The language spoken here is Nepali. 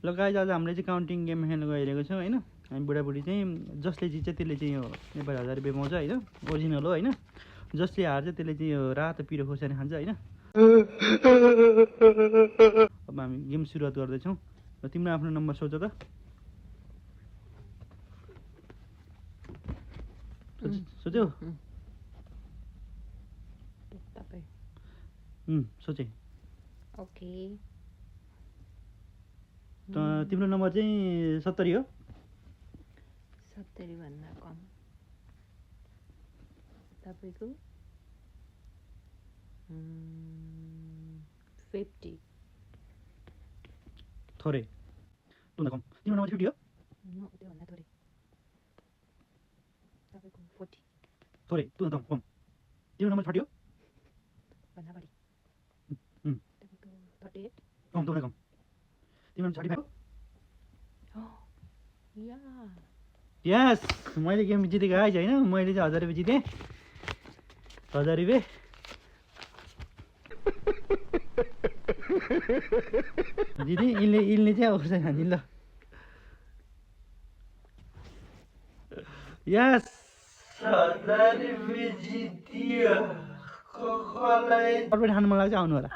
ल गाइज आज हामीले चाहिँ काउन्टिङ गेम खेल्न गइरहेको छौँ होइन। हामी बुढाबुढी चाहिँ जसले जित्छ त्यसले चाहिँ यो नेपाली 1000 रुपियाँ पाउँछ होइन, ओरिजिनल हो होइन। जसले हार्छ त्यसले चाहिँ यो रातो पिरो खोर्सानी खान्छ होइन। अब हामी गेम सुरुवात गर्दैछौँ। र तिम्रो आफ्नो नम्बर सोच त। सोच्यौ? सोचेँ। ओके। तिम्रो नम्बर चाहिँ 70 हो। 70 भन्दा कम। तपाईको 50। थोरै। त्योभन्दा कम। तिम्रो नम्बर 50 हो? त्योभन्दा थोरै। तपाईको 40। थोरै, त्योभन्दा कम। तिम्रो नम्बर 30 हो? भन्दा बढी। तपाईको 38। कम, त्योभन्दा कम। तिम्रो नम्बर 35 हो? या यस, मैले गेम जितेको आएछ होइन। मैले चाहिँ 1000 रुपियाँ जितेँ। 1000 रुपियाँ। जितेँ। यिनले चाहिँ अब खान्छ ल। यस, 1000 रुपियाँ जितियो। कसलाई खानु मन लाग्छ आउनु होला।